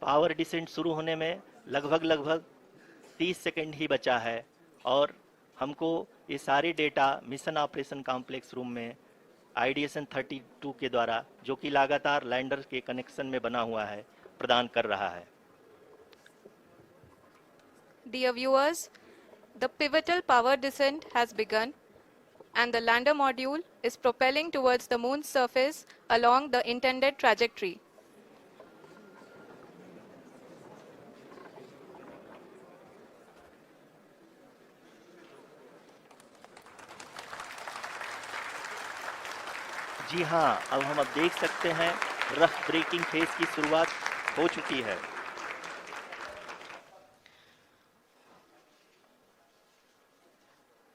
Power descent शुरू होने में लगभग 30 सेकंड ही बचा है और हमको ये सारे data mission operation complex room में आईडीएसएन 32 के द्वारा, जो कि लगातार लैंडर के कनेक्शन में बना हुआ है, प्रदान कर रहा है। Dear viewers, the pivotal power descent has begun and the lander module is propelling towards the moon's surface along the intended trajectory. जी हाँ, अब देख सकते हैं रफ ब्रेकिंग फेज की शुरुआत हो चुकी है।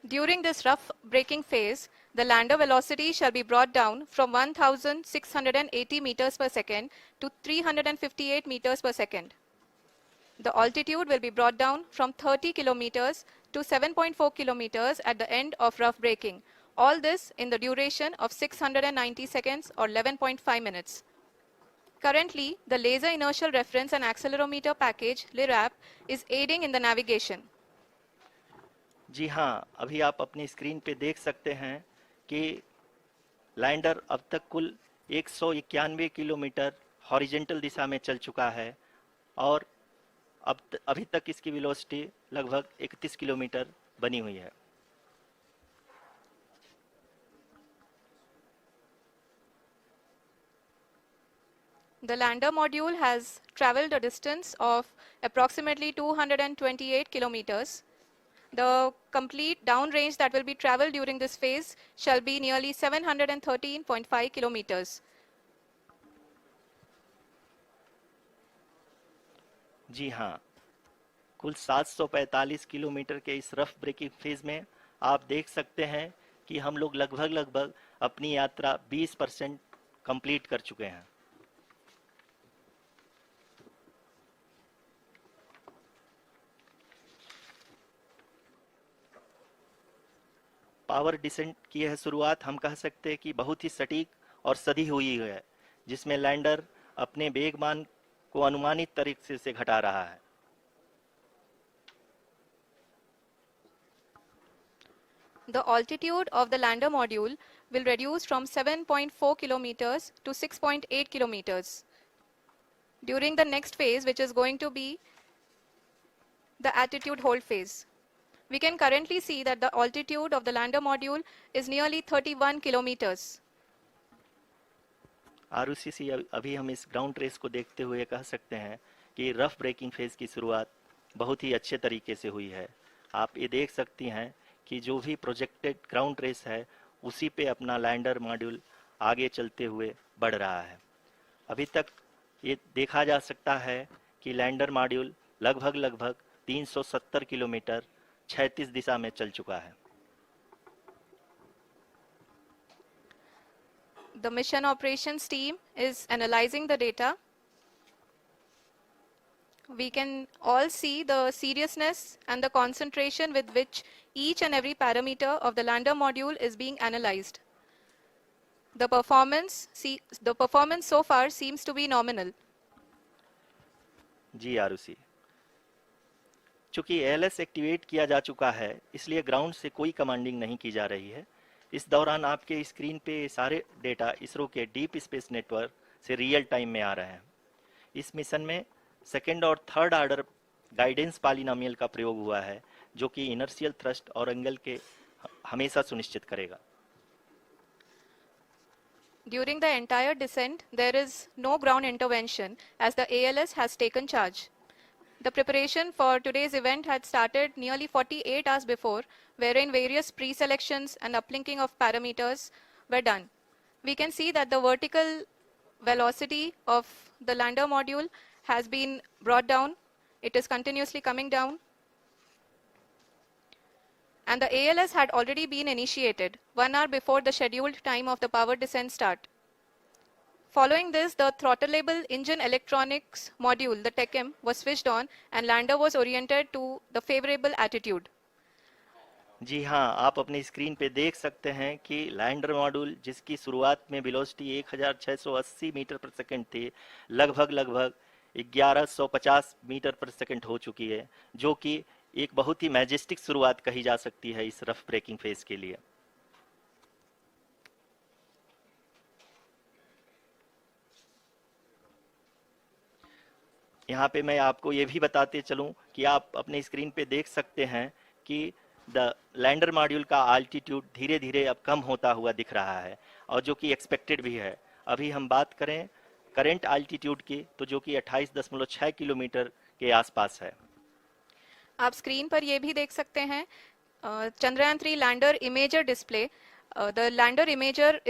During this rough braking phase, the lander velocity shall be brought down from 1680 meters per second to 358 meters per second. The altitude will be brought down from 30 kilometers to 7.4 kilometers at the end of rough braking. All this in the duration of 690 seconds or 11.5 minutes. Currently, the Laser Inertial Reference and Accelerometer package, LIRAP, is aiding in the navigation. जी हाँ, अभी आप अपनी screen पे देख सकते हैं कि lander अब तक कुल 191 किलोमीटर हॉरिजेंटल दिशा में चल चुका है और अभी तक इसकी वेलोसिटी लगभग 31 किलोमीटर बनी हुई है। The lander module has traveled a distance of approximately 228 kilometers. The complete downrange that will be traveled during this phase shall be nearly 713.5 kilometers. जी हाँ, कुल 745 किलोमीटर के इस रफ ब्रेकिंग फेज में आप देख सकते हैं कि हम लोग लगभग अपनी यात्रा 20% कंप्लीट कर चुके हैं। पावर डिसेंट की यह शुरुआत हम कह सकते हैं कि बहुत ही सटीक और सधी हुई है, जिसमें लैंडर अपने वेगमान को अनुमानित तरीके से घटा रहा है। The altitude of the lander module will reduce from 7.4 kilometers to 6.8 kilometers. During the next phase, which is going to be the attitude hold phase. We can currently see that the altitude of the lander module is nearly 31 kilometers. Arushi, अभी हम इस ground race को देखते हुए कह सकते हैं कि रफ ब्रेकिंग फेज की शुरुआत बहुत ही अच्छे तरीके से हुई है। आप ये देख सकती हैं कि जो भी प्रोजेक्टेड ग्राउंड रेस है उसी पे अपना लैंडर मॉड्यूल आगे चलते हुए बढ़ रहा है। अभी तक ये देखा जा सकता है कि लैंडर मॉड्यूल लगभग 370 किलोमीटर 36 दिशा में चल चुका है। The mission operations team is analyzing the data. We can all see the seriousness and the concentration with which each and every parameter of the lander module is being analyzed. The performance so far seems to be nominal. जी आरुषि, चूंकि ALS activate किया जा चुका है इसलिए ground से कोई commanding नहीं की जा रही है। इस दौरान आपके स्क्रीन पे सारे डेटा इसरो के डीप स्पेस नेटवर्क से रियल टाइम में आ रहे हैं। इस मिशन में सेकेंड और थर्ड ऑर्डर गाइडेंस पॉलिनोमियल का प्रयोग हुआ है, जो कि इनर्शियल थ्रस्ट और एंगल के हमेशा सुनिश्चित करेगा। During the entire descent, there is no ground intervention as the ALS has taken charge. The preparation for today's event had started nearly 48 hours before, wherein various pre-selections and uplinking of parameters were done. We can see that the vertical velocity of the lander module has been brought down. It is continuously coming down. And the ALS had already been initiated 1 hour before the scheduled time of the power descent start. Following this, the throttleable engine electronics module, the TECM, was switched on and lander was oriented to the favorable attitude. जी हाँ, आप अपनी screen पे देख सकते हैं कि lander module जिसकी शुरुआत में वेलोसिटी 1680 मीटर पर सेकंड थी, लगभग 1150 मीटर पर सेकंड हो चुकी है, जो कि एक बहुत ही मैजेस्टिक शुरुआत कही जा सकती है इस रफ ब्रेकिंग फेज के लिए। यहाँ पे मैं आपको ये भी बताते चलूँ कि आप अपने स्क्रीन पे देख सकते हैं कि द लैंडर मॉड्यूल का आल्टीट्यूड धीरे धीरे अब कम होता हुआ दिख रहा है, और जो कि एक्सपेक्टेड भी है। अभी हम बात करें करेंट आल्टीट्यूड की, तो जो कि 28.6 किलोमीटर के आसपास है। आप स्क्रीन पर ये भी देख सकते हैं Chandrayaan 3 lander imager display. The lander imager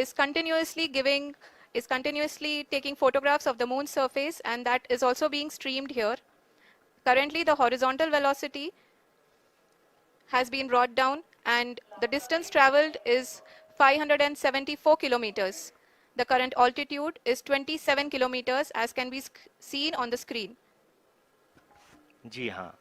is continuously taking photographs of the moon's surface, and that is also being streamed here. Currently the horizontal velocity has been brought down and the distance traveled is 574 kilometers. The current altitude is 27 kilometers as can be seen on the screen. जी हाँ,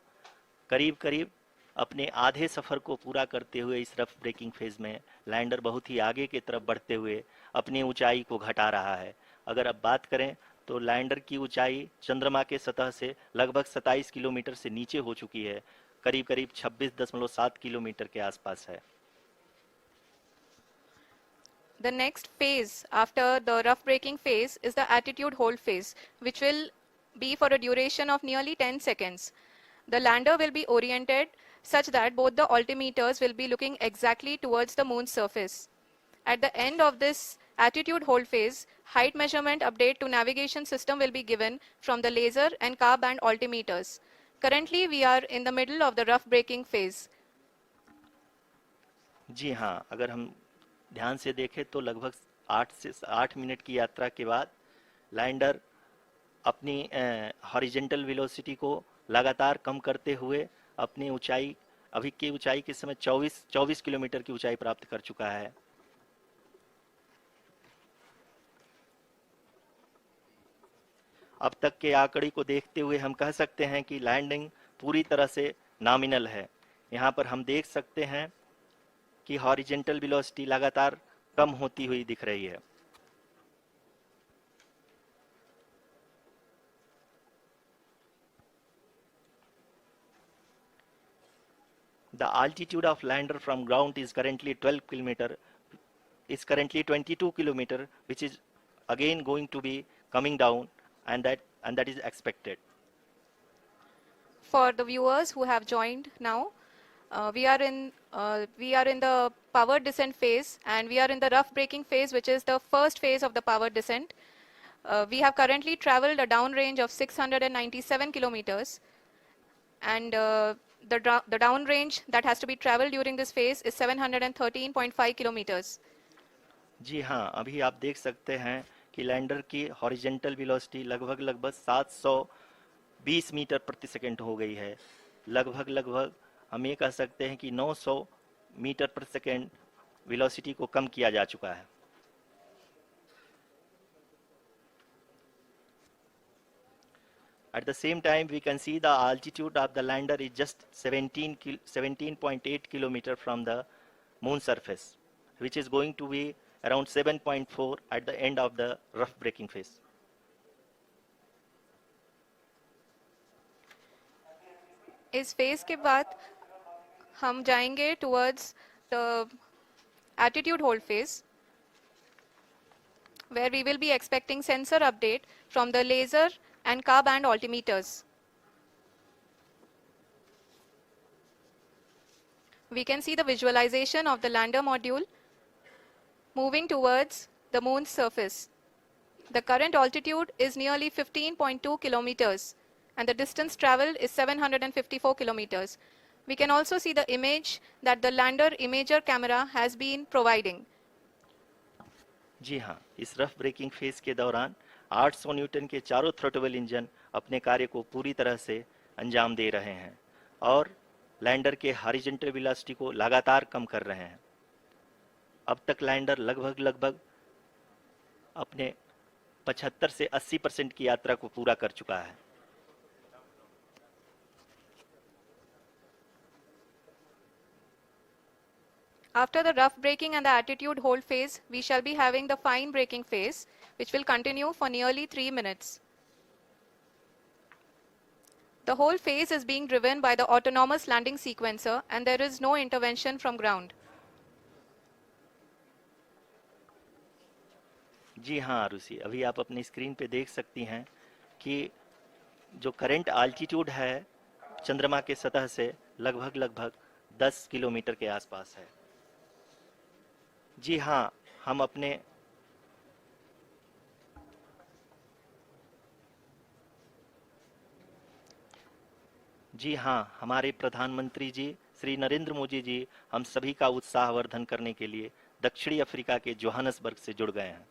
करीब करीब अपने आधे सफ़र को पूरा करते हुए इस रफ ब्रेकिंग फेज में लैंडर बहुत ही आगे की तरफ बढ़ते हुए अपनी ऊंचाई को घटा रहा है। अगर अब बात करें तो लैंडर की ऊंचाई चंद्रमा के सतह से लगभग 27 किलोमीटर से नीचे हो चुकी है, करीब करीब 26.7 किलोमीटर के आसपास है। The next phase after the rough braking phase is the attitude hold phase, which will be for a duration of nearly 10 seconds. The lander will be oriented such that both the altimeters will be looking exactly towards the moon's surface. At the end of this attitude hold phase, height measurement update to navigation system will be given from the laser and car band altimeters. Currently, we are in the middle of the rough braking phase. जी हाँ, अगर हम ध्यान से देखें तो लगभग 8 minute की यात्रा के बाद लैंडर अपनी हॉरिजेंटल वेलोसिटी को लगातार कम करते हुए अपनी ऊंचाई, अभी की ऊंचाई के समय 24 किलोमीटर की ऊंचाई प्राप्त कर चुका है। अब तक के आंकड़े को देखते हुए हम कह सकते हैं कि लैंडिंग पूरी तरह से नॉमिनल है। यहाँ पर हम देख सकते हैं कि हॉरिजेंटल वेलोसिटी लगातार कम होती हुई दिख रही है। The altitude of lander from ground is currently 22 kilometer, which is again going to be coming down, and that is expected. For the viewers who have joined now, we are in the power descent phase, and we are in the rough braking phase, which is the first phase of the power descent. We have currently traveled a downrange of 697 kilometers, and the downrange that has to be traveled during this phase is 713.5 kilometers. जी हाँ, अभी आप देख सकते हैं कि lander की horizontal velocity लगभग 720 metre प्रति सेकंड हो गई है। लगभग हम ये कह सकते हैं कि 900 मीटर प्रति सेकंड वेलोसिटी को कम किया जा चुका है। At the same time, we can see the altitude of the lander is just 17.8 kilometer from the moon surface, which is going to be around 7.4 at the end of the rough braking phase. इस phase के बाद हम जाएंगे towards the attitude hold phase, where we will be expecting sensor update from the laser and car band altimeters. We can see the visualization of the lander module moving towards the moon's surface. The current altitude is nearly 15.2 kilometers and the distance traveled is 754 kilometers. We can also see the image that the lander imager camera has been providing. जी हाँ, इस rough breaking phase के दौरान 800 Newton के चारों throttle engine अपने कार्य को पूरी तरह से अंजाम दे रहे हैं और लैंडर के हॉरिजॉन्टल वेलोसिटी को लगातार कम कर रहे हैं। अब तक लैंडर लगभग अपने 75 से 80% की यात्रा को पूरा कर चुका है। After the rough braking and the attitude hold phase, we shall be having the fine braking phase, which will continue for nearly 3 minutes. The whole phase is being driven by the autonomous landing sequencer and there is no intervention from ground. जी हाँ आरुषि, अभी आप अपनी screen पे देख सकती हैं कि जो करंट आल्टीट्यूड है चंद्रमा के सतह से लगभग 10 किलोमीटर के आसपास है। जी हाँ, हम अपने जी हाँ, हमारे प्रधानमंत्री जी श्री नरेंद्र मोदी जी हम सभी का उत्साहवर्धन करने के लिए दक्षिणी अफ्रीका के जोहानसबर्ग से जुड़ गए हैं।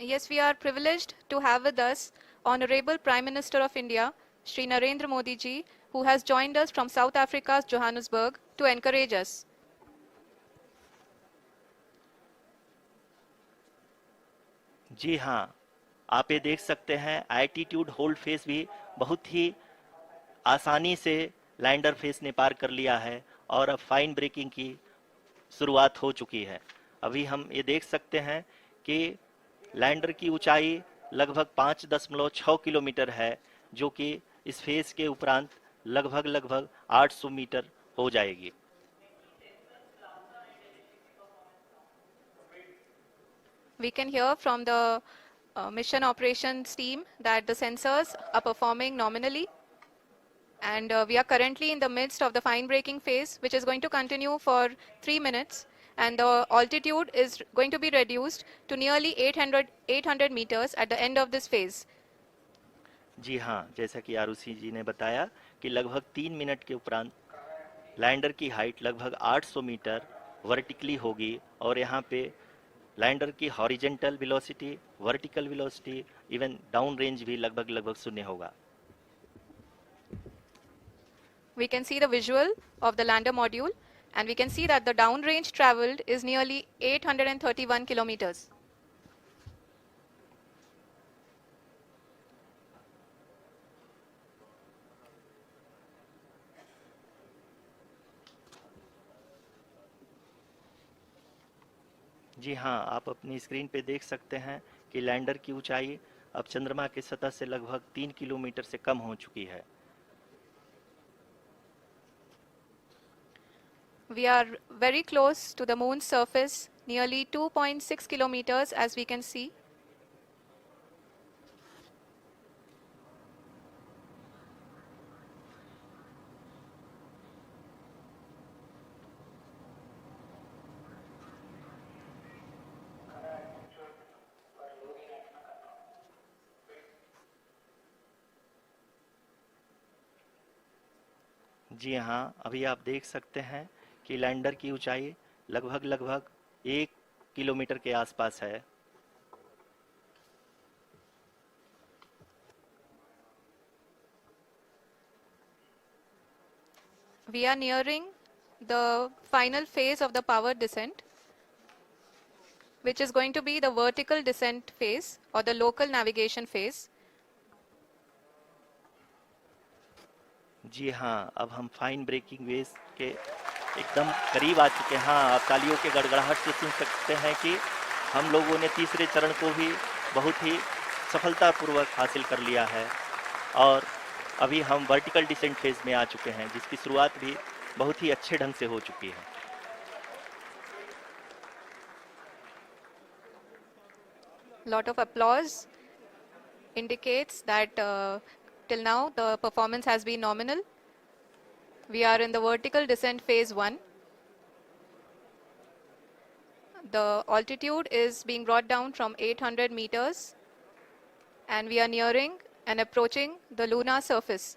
Yes, we are privileged to have with us Honorable Prime Minister of India, Shri Narendra Modi ji, who has joined us from South Africa's Johannesburg to encourage us. जी हाँ, आप ये देख सकते हैं एल्टीट्यूड होल्ड फेस भी बहुत ही आसानी से लैंडर फेस ने पार कर लिया है और अब फाइन ब्रेकिंग की शुरुआत हो चुकी है। अभी हम ये देख सकते हैं कि लैंडर की ऊंचाई लगभग 5.6 किलोमीटर है, जो कि इस फेस के उपरांत लगभग 800 मीटर हो जाएगी। We can hear from the mission operations team that the sensors are performing nominally. And we are currently in the midst of the fine braking phase, which is going to continue for 3 minutes. And the altitude is going to be reduced to nearly 800 meters at the end of this phase. जी हाँ, जैसा कि आरुषि जी ने बताया कि लगभग 3 minute के उपरांत lander की हाइट लगभग 800 मीटर वर्टिकली होगी और यहाँ पे लैंडर की horizontal velocity, vertical velocity, even down range भी लगभग शून्य होगा। We can see the visual of the lander module and we can see that the downrange traveled is nearly 831 kilometers. जी हाँ, आप अपनी स्क्रीन पे देख सकते हैं कि लैंडर की ऊंचाई अब चंद्रमा की सतह से लगभग 3 किलोमीटर से कम हो चुकी है। We are very close to the moon's surface, nearly 2.6 kilometers as we can see. जी हाँ, अभी आप देख सकते हैं कि लैंडर की ऊंचाई लगभग 1 किलोमीटर के आसपास है। We are nearing the final phase of the power descent, which is going to be the vertical descent phase or the local navigation phase. जी हाँ, अब हम फाइन ब्रेकिंग वेव के एकदम करीब आ चुके हैं। हाँ, आप तालियों के गड़गड़ाहट से सुन सकते हैं कि हम लोगों ने तीसरे चरण को भी बहुत ही सफलतापूर्वक हासिल कर लिया है और अभी हम वर्टिकल डिसेंट फेज में आ चुके हैं, जिसकी शुरुआत भी बहुत ही अच्छे ढंग से हो चुकी है। Lot of applause indicates that till now the performance has been nominal. We are in the vertical descent phase 1. The altitude is being brought down from 800 meters and we are nearing and approaching the lunar surface.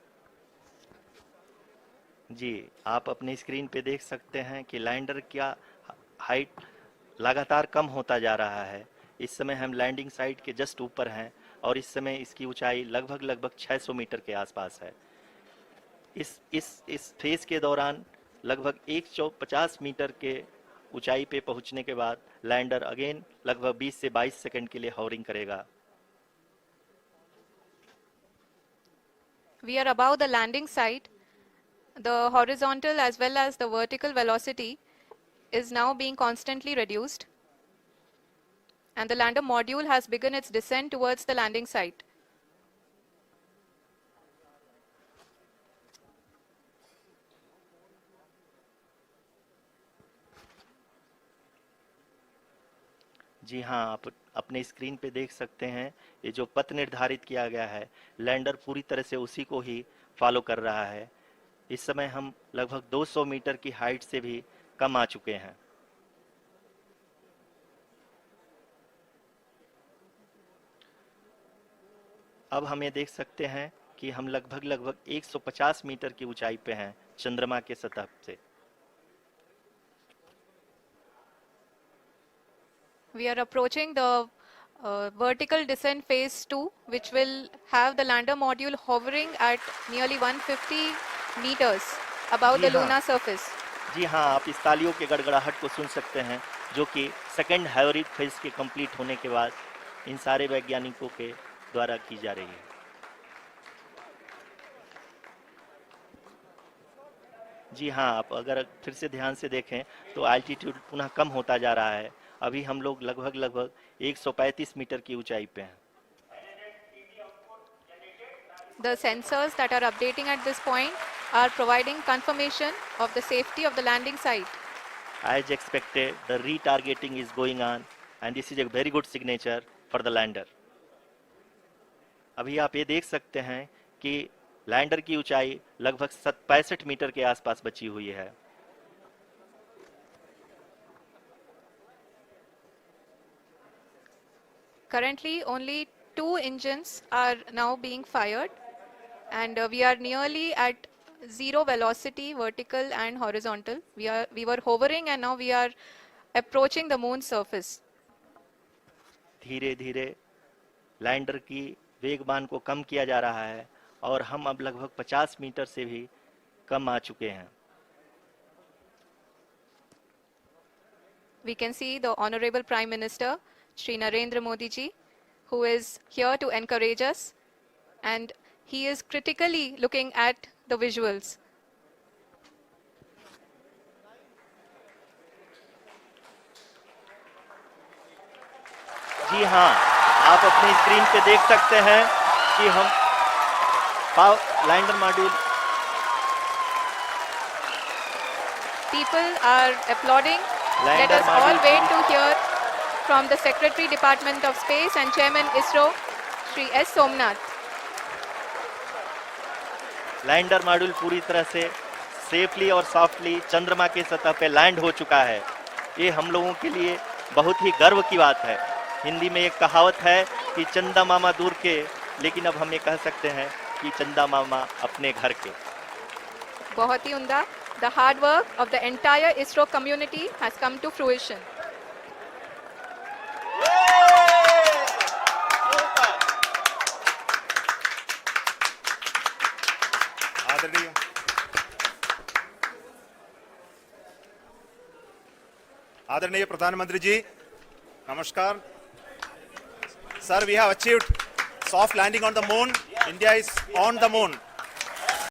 जी, आप अपनी screen पे देख सकते हैं कि lander का height लगातार कम होता जा रहा है। इस समय हम लैंडिंग साइट के जस्ट ऊपर हैं और इस समय इसकी ऊंचाई लगभग 600 मीटर के आसपास है। इस फेज के दौरान लगभग 150 मीटर के ऊंचाई पे पहुंचने के बाद लैंडर अगेन लगभग 20 से 22 सेकंड के लिए हॉवरिंग करेगा। We are above the landing site the horizontal as well as the vertical velocity is now being constantly reduced, and the lander module has begun its descent towards the landing site. जी हाँ, आप अपने screen पे देख सकते हैं ये जो पथ निर्धारित किया गया है, लैंडर पूरी तरह से उसी को ही फॉलो कर रहा है। इस समय हम लगभग 200 मीटर की हाइट से भी कम आ चुके हैं। अब हम ये देख सकते हैं कि हम लगभग 150 मीटर की ऊंचाई पे हैं चंद्रमा के सतह से। We are approaching the vertical descent phase 2, which will have the lander module hovering at nearly 150 meters above the जी हाँ। lunar surface. जी हाँ, आप इस तालियों के गड़गड़ाहट को सुन सकते हैं जो कि सेकेंड हाइब्रिड फेज के कंप्लीट होने के बाद इन सारे वैज्ञानिकों के द्वारा की जा रही है। जी हाँ, आप अगर फिर से ध्यान से देखें तो एल्टीट्यूड पुनः कम होता जा रहा है। अभी हम लोग लगभग 135 मीटर की ऊंचाई पे हैं। The sensors that are updating at this point are providing confirmation of the safety of the landing site. As expected, the retargeting is going on and this is a very good signature for the lander. अभी आप ये देख सकते हैं कि lander की ऊंचाई लगभग 65 मीटर के आसपास बची हुई है। Currently, only 2 engines are now being fired, and we are nearly at zero velocity, vertical and horizontal. We were hovering, and now we are approaching the moon's surface. धीरे धीरे लैंडर की वेगमान को कम किया जा रहा है और हम अब लगभग 50 मीटर से भी कम आ चुके हैं। We can see the Honorable Prime Minister, Shri Narendra Modi ji, who is here to encourage us, and he is critically looking at the visuals. जी हाँ, आप अपनी स्क्रीन पे देख सकते हैं कि हम lander module People are applauding. Let Lander us all module wait to hear from the Secretary Department of Space and Chairman ISRO, Shri S. Somnath. Lander module पूरी तरह से सेफली और सॉफ्टली चंद्रमा के सतह पे लैंड हो चुका है। ये हम लोगों के लिए बहुत ही गर्व की बात है। हिंदी में एक कहावत है कि चंदा मामा दूर के, लेकिन अब हम ये कह सकते हैं कि चंदा मामा अपने घर के। बहुत ही उम्दा. The hard work of the entire ISRO community has come to fruition. आदरणीय प्रधानमंत्री जी, नमस्कार. Sir, we have achieved soft landing on the moon. India is on the moon.